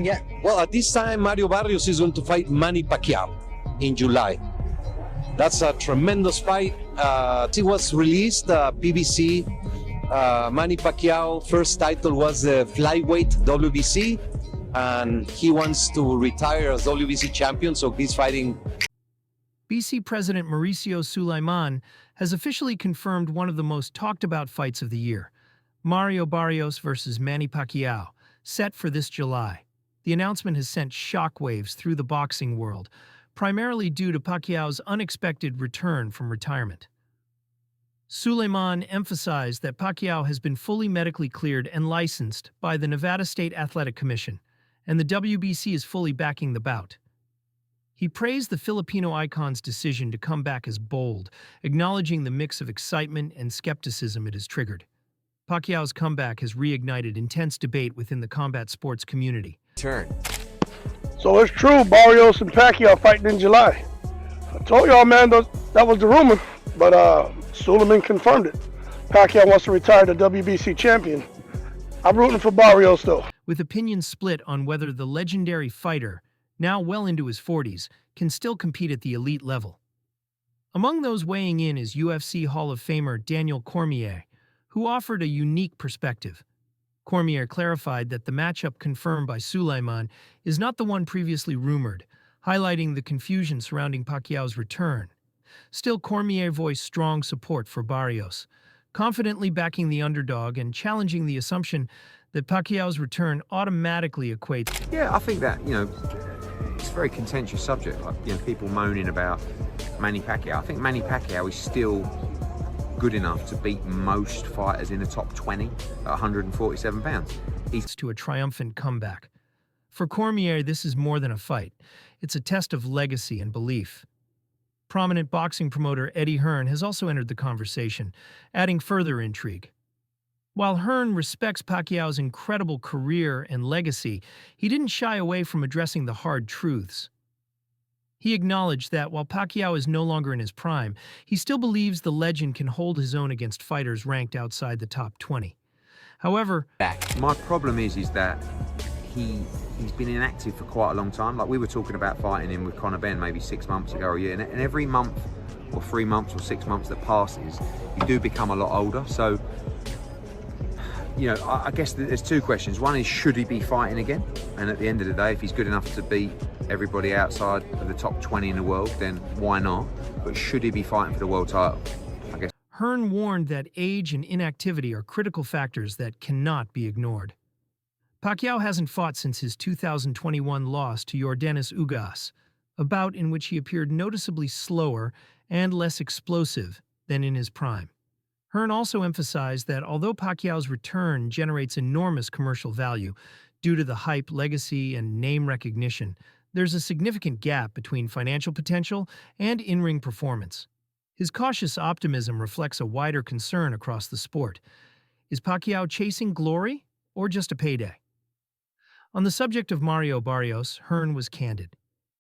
Yeah, well, at this time, Mario Barrios is going to fight Manny Pacquiao in July. That's a tremendous fight. It was released, PBC. Manny Pacquiao first title was the flyweight WBC, and he wants to retire as WBC champion, so he's fighting. BC President Mauricio Sulaiman has officially confirmed one of the most talked about fights of the year, Mario Barrios versus Manny Pacquiao, set for this July. The announcement has sent shockwaves through the boxing world, primarily due to Pacquiao's unexpected return from retirement. Sulaiman emphasized that Pacquiao has been fully medically cleared and licensed by the Nevada State Athletic Commission, and the WBC is fully backing the bout. He praised the Filipino icon's decision to come back as bold, acknowledging the mix of excitement and skepticism it has triggered. Pacquiao's comeback has reignited intense debate within the combat sports community. So it's true, Barrios and Pacquiao fighting in July. I told y'all, man, that was the rumor, but Suleiman confirmed it. Pacquiao wants to retire the WBC champion. I'm rooting for Barrios, though. With opinions split on whether the legendary fighter, now well into his 40s, can still compete at the elite level. Among those weighing in is UFC Hall of Famer Daniel Cormier, who offered a unique perspective. Cormier clarified that the matchup confirmed by Sulaiman is not the one previously rumored, highlighting the confusion surrounding Pacquiao's return. Still, Cormier voiced strong support for Barrios, confidently backing the underdog and challenging the assumption that Pacquiao's return automatically equates. Yeah, I think that, it's a very contentious subject. Like, people moaning about Manny Pacquiao. I think Manny Pacquiao is still good enough to beat most fighters in the top 20 at 147 pounds. He's to a triumphant comeback. For Cormier, this is more than a fight. It's a test of legacy and belief. Prominent boxing promoter Eddie Hearn has also entered the conversation, adding further intrigue. While Hearn respects Pacquiao's incredible career and legacy, he didn't shy away from addressing the hard truths. He acknowledged that while Pacquiao is no longer in his prime, he still believes the legend can hold his own against fighters ranked outside the top 20. However, my problem is that he's been inactive for quite a long time. Like, we were talking about fighting him with Conor Benn maybe 6 months ago or a year, and every month or 3 months or 6 months that passes, you do become a lot older. So, I guess there's two questions. One is, should he be fighting again? And at the end of the day, if he's good enough to beat everybody outside of the top 20 in the world, then why not? But should he be fighting for the world title? I guess. Hearn warned that age and inactivity are critical factors that cannot be ignored. Pacquiao hasn't fought since his 2021 loss to Yordenis Ugas, a bout in which he appeared noticeably slower and less explosive than in his prime. Hearn also emphasized that although Pacquiao's return generates enormous commercial value due to the hype, legacy, and name recognition, there's a significant gap between financial potential and in-ring performance. His cautious optimism reflects a wider concern across the sport. Is Pacquiao chasing glory or just a payday? On the subject of Mario Barrios, Hearn was candid.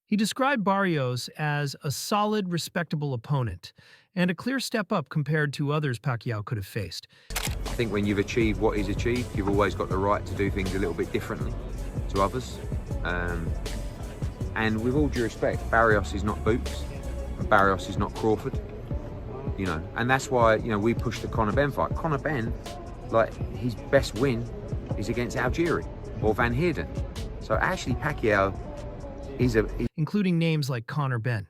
He described Barrios as a solid, respectable opponent and a clear step up compared to others Pacquiao could have faced. I think when you've achieved what he's achieved, you've always got the right to do things a little bit differently to others. And with all due respect, Barrios is not Boots, and Barrios is not Crawford. And that's why, we pushed the Conor Benn fight. Conor Benn, his best win is against Algieri or Van Heerden. So actually Pacquiao is including names like Conor Benn.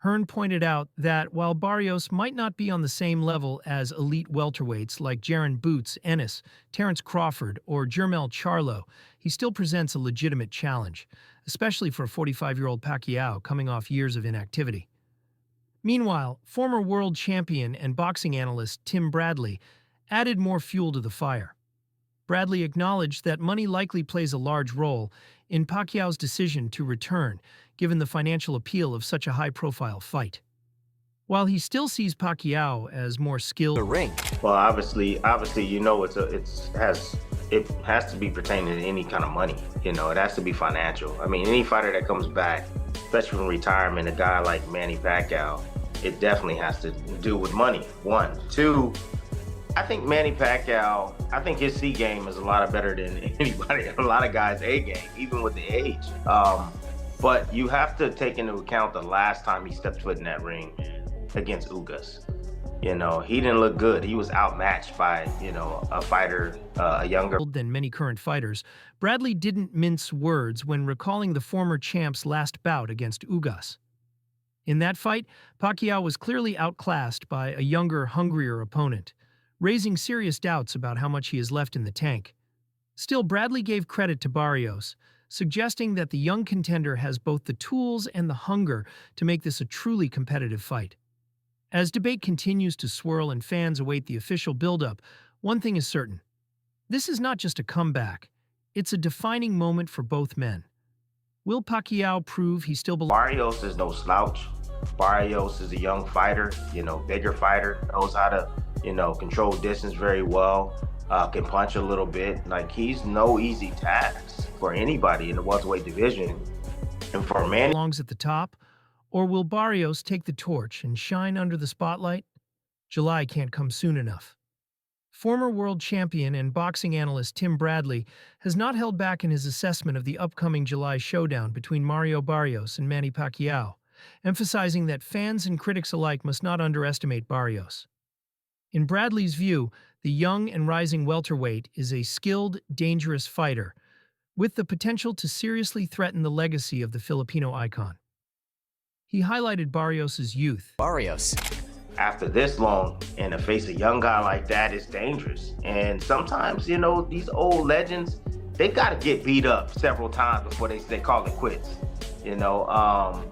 Hearn pointed out that while Barrios might not be on the same level as elite welterweights like Jaron Boots Ennis, Terence Crawford, or Jermell Charlo, he still presents a legitimate challenge, especially for a 45-year-old Pacquiao coming off years of inactivity. Meanwhile, former world champion and boxing analyst Tim Bradley added more fuel to the fire. Bradley acknowledged that money likely plays a large role in Pacquiao's decision to return, given the financial appeal of such a high-profile fight. While he still sees Pacquiao as more skilled, the ring. Well, obviously, it has to be pertaining to any kind of money. It has to be financial. I mean, any fighter that comes back, especially from retirement, a guy like Manny Pacquiao, it definitely has to do with money. One, two. I think Manny Pacquiao, I think his C game is a lot better than anybody, a lot of guys' A game, even with the age. But you have to take into account the last time he stepped foot in that ring against Ugas. You know, he didn't look good. He was outmatched by, you know, a fighter, a younger. Than many current fighters, Bradley didn't mince words when recalling the former champ's last bout against Ugas. In that fight, Pacquiao was clearly outclassed by a younger, hungrier opponent, raising serious doubts about how much he has left in the tank. Still, Bradley gave credit to Barrios, suggesting that the young contender has both the tools and the hunger to make this a truly competitive fight. As debate continues to swirl and fans await the official build-up, one thing is certain. This is not just a comeback. It's a defining moment for both men. Will Pacquiao prove he still belongs? Barrios is no slouch. Barrios is a young fighter, you know, bigger fighter, knows how to, you know, control distance very well, can punch a little bit. Like, he's no easy task for anybody in the welterweight division. And for Manny, belongs at the top? Or will Barrios take the torch and shine under the spotlight? July can't come soon enough. Former world champion and boxing analyst Tim Bradley has not held back in his assessment of the upcoming July showdown between Mario Barrios and Manny Pacquiao, emphasizing that fans and critics alike must not underestimate Barrios. In Bradley's view, the young and rising welterweight is a skilled, dangerous fighter, with the potential to seriously threaten the legacy of the Filipino icon. He highlighted Barrios' youth. Barrios. After this long, and to face a young guy like that is dangerous. And sometimes, you know, these old legends, they got to get beat up several times before they call it quits. You know,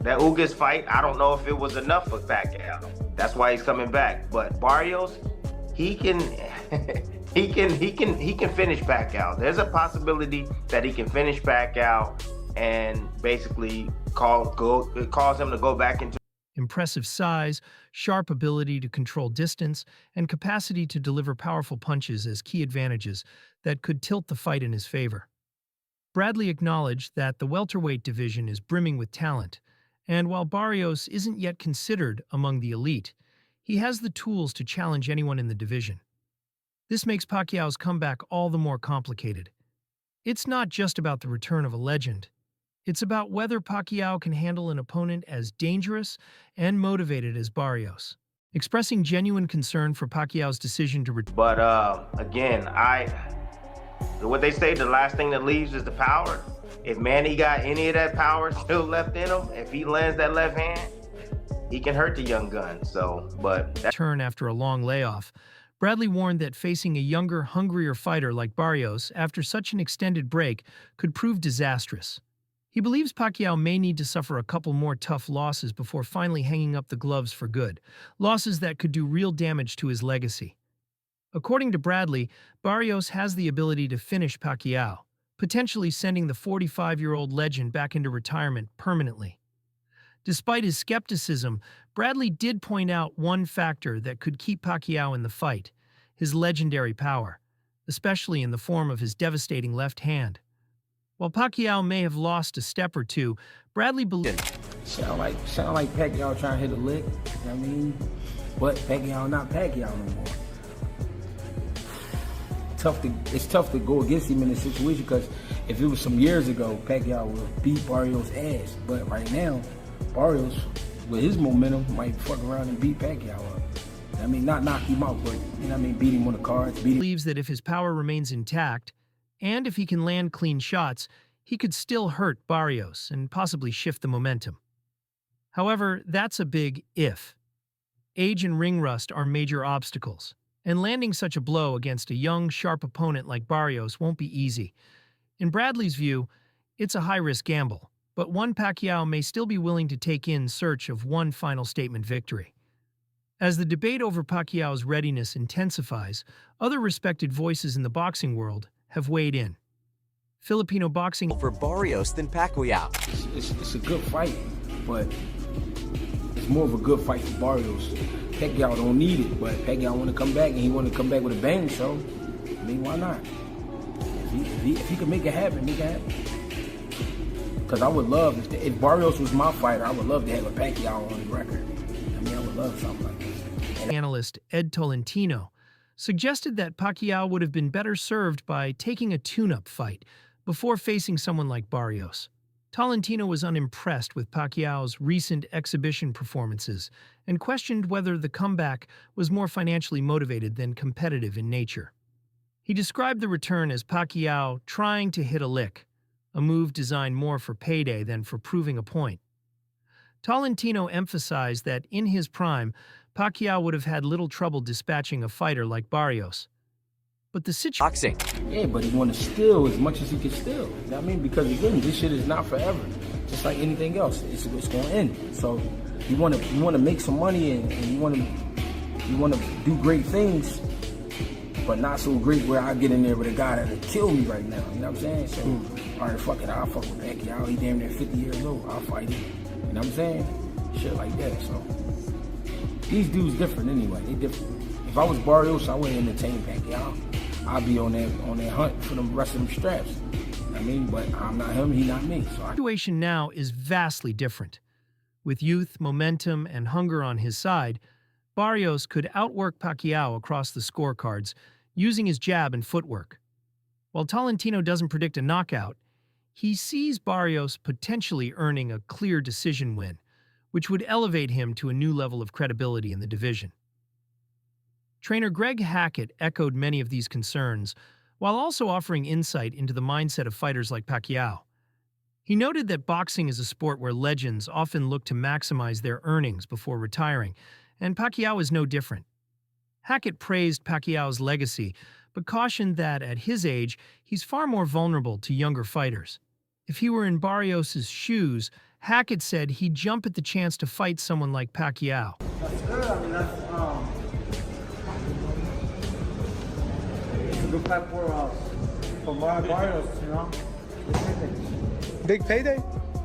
that Ugas fight, I don't know if it was enough for Pacquiao. That's why he's coming back. But Barrios, he can he can finish Pacquiao. There's a possibility that he can finish Pacquiao and basically cause him to go back into Impressive size, sharp ability to control distance, and capacity to deliver powerful punches as key advantages that could tilt the fight in his favor. Bradley acknowledged that the welterweight division is brimming with talent, and while Barrios isn't yet considered among the elite, he has the tools to challenge anyone in the division. This makes Pacquiao's comeback all the more complicated. It's not just about the return of a legend. It's about whether Pacquiao can handle an opponent as dangerous and motivated as Barrios, expressing genuine concern for Pacquiao's decision to return. But again, what they say, the last thing that leaves is the power. If Manny got any of that power still left in him, if he lands that left hand, he can hurt the young gun. So, but turn after a long layoff, Bradley warned that facing a younger, hungrier fighter like Barrios after such an extended break could prove disastrous. He believes Pacquiao may need to suffer a couple more tough losses before finally hanging up the gloves for good, losses that could do real damage to his legacy. According to Bradley, Barrios has the ability to finish Pacquiao, potentially sending the 45-year-old legend back into retirement permanently. Despite his skepticism, Bradley did point out one factor that could keep Pacquiao in the fight: his legendary power, especially in the form of his devastating left hand. While Pacquiao may have lost a step or two, Bradley believes Sound like Pacquiao trying to hit a lick, you know what I mean? But Pacquiao not Pacquiao no more. It's tough to go against him in this situation, because if it was some years ago, Pacquiao would beat Barrios' ass. But right now, Barrios, with his momentum, might fuck around and beat Pacquiao up. I mean, not knock him out, but, you know what I mean, beat him on the cards. Believes that if his power remains intact, and if he can land clean shots, he could still hurt Barrios and possibly shift the momentum. However, that's a big if. Age and ring rust are major obstacles, and landing such a blow against a young, sharp opponent like Barrios won't be easy. In Bradley's view, it's a high-risk gamble, but one Pacquiao may still be willing to take in search of one final statement victory. As the debate over Pacquiao's readiness intensifies, other respected voices in the boxing world have weighed in. Filipino boxing For Barrios than Pacquiao. It's a good fight, but it's more of a good fight for Barrios. Pacquiao don't need it, but Pacquiao want to come back, and he want to come back with a bang, so, I mean, why not? If he could make it happen, make it happen. Because I would love, if Barrios was my fighter, I would love to have a Pacquiao on the record. I mean, I would love something like that. analyst Ed Tolentino suggested that Pacquiao would have been better served by taking a tune-up fight before facing someone like Barrios. Tolentino was unimpressed with Pacquiao's recent exhibition performances and questioned whether the comeback was more financially motivated than competitive in nature. He described the return as Pacquiao trying to hit a lick, a move designed more for payday than for proving a point. Tolentino emphasized that in his prime, Pacquiao would have had little trouble dispatching a fighter like Barrios. But the situation... Boxing. Yeah, but he want to steal as much as he can steal. You know what I mean? Because again, this shit is not forever. Just like anything else, it's going to end. So you want to make some money and you want to do great things, but not so great where I get in there with a guy that'll kill me right now. You know what I'm saying? So all right, fuck it, I'll fuck with Pacquiao. He damn near 50 years old. I'll fight him. You know what I'm saying? Shit like that. So these dudes different anyway. They different. If I was Barrios, I wouldn't entertain Pacquiao. I'll be on that hunt for the rest of them straps. I mean, but I'm not him, he's not me. The situation now is vastly different. With youth, momentum, and hunger on his side, Barrios could outwork Pacquiao across the scorecards using his jab and footwork. While Tolentino doesn't predict a knockout, he sees Barrios potentially earning a clear decision win, which would elevate him to a new level of credibility in the division. Trainer Greg Hackett echoed many of these concerns, while also offering insight into the mindset of fighters like Pacquiao. He noted that boxing is a sport where legends often look to maximize their earnings before retiring, and Pacquiao is no different. Hackett praised Pacquiao's legacy, but cautioned that at his age, he's far more vulnerable to younger fighters. If he were in Barrios' shoes, Hackett said he'd jump at the chance to fight someone like Pacquiao. That's good. I mean, it's a good fight for Mario Barrios, you know? Big payday,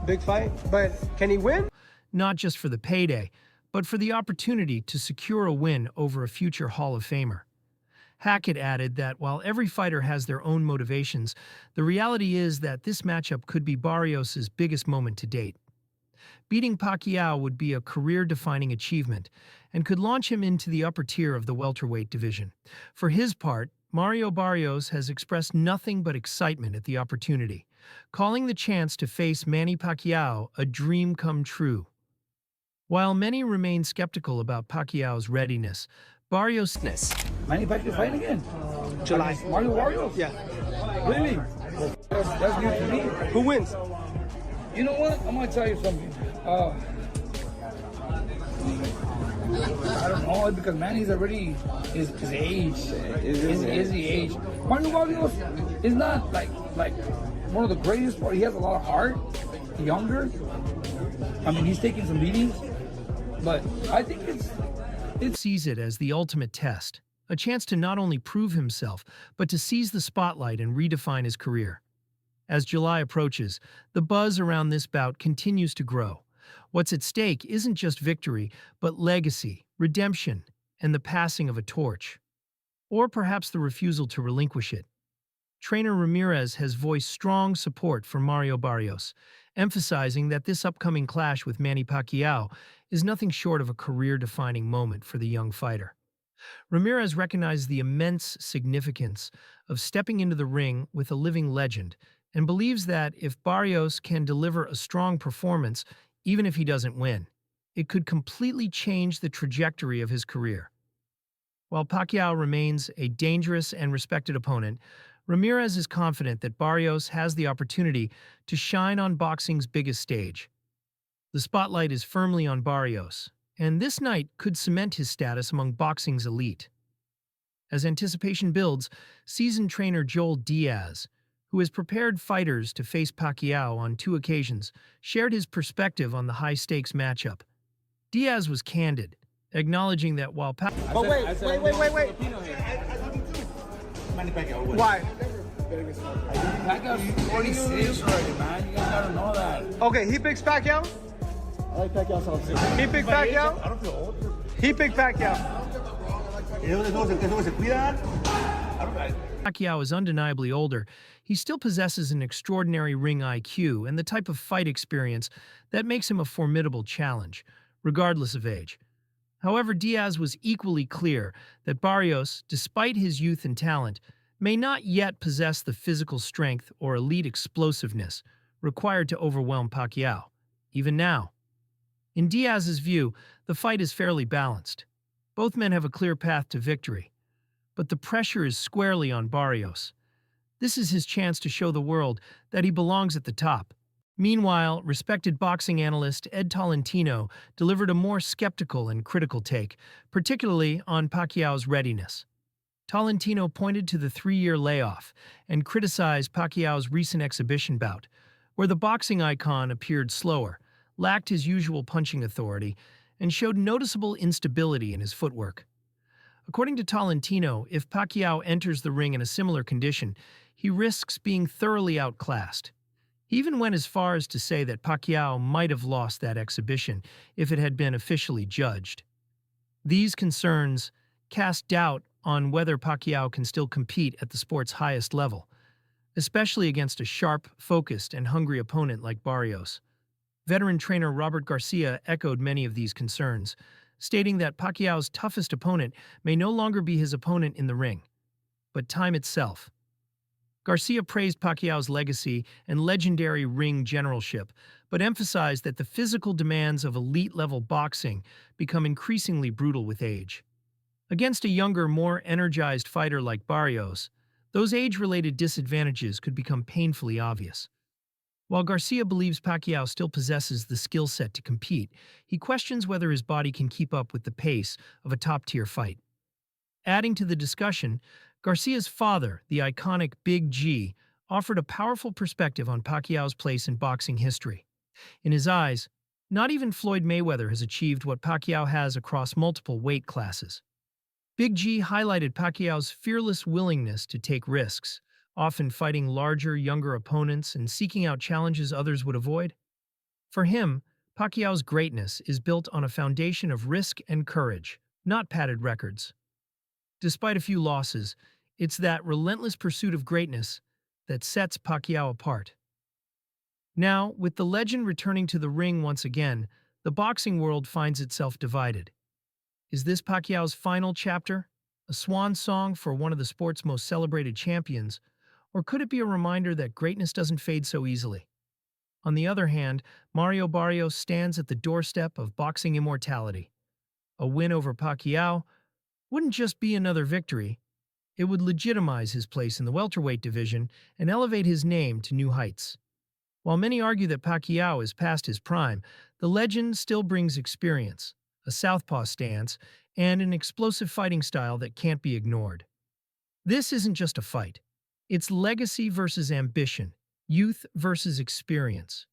big fight, but can he win? Not just for the payday, but for the opportunity to secure a win over a future Hall of Famer. Hackett added that while every fighter has their own motivations, the reality is that this matchup could be Barrios' biggest moment to date. Beating Pacquiao would be a career-defining achievement and could launch him into the upper tier of the welterweight division. For his part, Mario Barrios has expressed nothing but excitement at the opportunity, calling the chance to face Manny Pacquiao a dream come true. While many remain skeptical about Pacquiao's readiness, Barrios... Manny Pacquiao fighting again? July. Mario Barrios? Yeah. Really? That's new to me. Who wins? You know what? I'm gonna tell you something. I don't know, because Manny's already his age. Is the age. Mario Barrios is not like one of the greatest, but he has a lot of heart. Younger. I mean, he's taking some beatings, but I think it sees it as the ultimate test, a chance to not only prove himself, but to seize the spotlight and redefine his career. As July approaches, the buzz around this bout continues to grow. What's at stake isn't just victory, but legacy, redemption, and the passing of a torch. Or perhaps the refusal to relinquish it. Trainer Ramirez has voiced strong support for Mario Barrios, emphasizing that this upcoming clash with Manny Pacquiao is nothing short of a career-defining moment for the young fighter. Ramirez recognizes the immense significance of stepping into the ring with a living legend and believes that if Barrios can deliver a strong performance, even if he doesn't win, it could completely change the trajectory of his career. While Pacquiao remains a dangerous and respected opponent, Ramirez is confident that Barrios has the opportunity to shine on boxing's biggest stage. The spotlight is firmly on Barrios, and this night could cement his status among boxing's elite. As anticipation builds, seasoned trainer Joel Diaz, who has prepared fighters to face Pacquiao on 2 occasions, shared his perspective on the high-stakes matchup. Diaz was candid, acknowledging that while Pacquiao... But wait. Why? Pacquiao's 46 already, man. You guys gotta know that. Okay, he picks Pacquiao? I like Pacquiao so too. He picked Pacquiao? I don't feel old. He picked Pacquiao. Pacquiao is undeniably older, he still possesses an extraordinary ring IQ and the type of fight experience that makes him a formidable challenge, regardless of age. However, Diaz was equally clear that Barrios, despite his youth and talent, may not yet possess the physical strength or elite explosiveness required to overwhelm Pacquiao, even now. In Diaz's view, the fight is fairly balanced. Both men have a clear path to victory, but the pressure is squarely on Barrios. This is his chance to show the world that he belongs at the top. Meanwhile, respected boxing analyst Ed Tolentino delivered a more skeptical and critical take, particularly on Pacquiao's readiness. Tolentino pointed to the 3-year layoff and criticized Pacquiao's recent exhibition bout, where the boxing icon appeared slower, lacked his usual punching authority, and showed noticeable instability in his footwork. According to Tolentino, if Pacquiao enters the ring in a similar condition, he risks being thoroughly outclassed. He even went as far as to say that Pacquiao might have lost that exhibition if it had been officially judged. These concerns cast doubt on whether Pacquiao can still compete at the sport's highest level, especially against a sharp, focused, and hungry opponent like Barrios. Veteran trainer Robert Garcia echoed many of these concerns, stating that Pacquiao's toughest opponent may no longer be his opponent in the ring, but time itself. Garcia praised Pacquiao's legacy and legendary ring generalship, but emphasized that the physical demands of elite-level boxing become increasingly brutal with age. Against a younger, more energized fighter like Barrios, those age-related disadvantages could become painfully obvious. While Garcia believes Pacquiao still possesses the skill set to compete, he questions whether his body can keep up with the pace of a top-tier fight. Adding to the discussion, Garcia's father, the iconic Big G, offered a powerful perspective on Pacquiao's place in boxing history. In his eyes, not even Floyd Mayweather has achieved what Pacquiao has across multiple weight classes. Big G highlighted Pacquiao's fearless willingness to take risks, often fighting larger, younger opponents and seeking out challenges others would avoid. For him, Pacquiao's greatness is built on a foundation of risk and courage, not padded records. Despite a few losses, it's that relentless pursuit of greatness that sets Pacquiao apart. Now, with the legend returning to the ring once again, the boxing world finds itself divided. Is this Pacquiao's final chapter, a swan song for one of the sport's most celebrated champions, or could it be a reminder that greatness doesn't fade so easily? On the other hand, Mario Barrios stands at the doorstep of boxing immortality. A win over Pacquiao wouldn't just be another victory, it would legitimize his place in the welterweight division and elevate his name to new heights. While many argue that Pacquiao is past his prime, the legend still brings experience, a southpaw stance, and an explosive fighting style that can't be ignored. This isn't just a fight. It's legacy versus ambition, youth versus experience.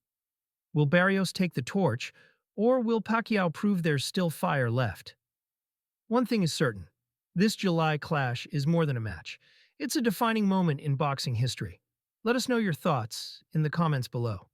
Will Barrios take the torch, or will Pacquiao prove there's still fire left? One thing is certain. This July clash is more than a match. It's a defining moment in boxing history. Let us know your thoughts in the comments below.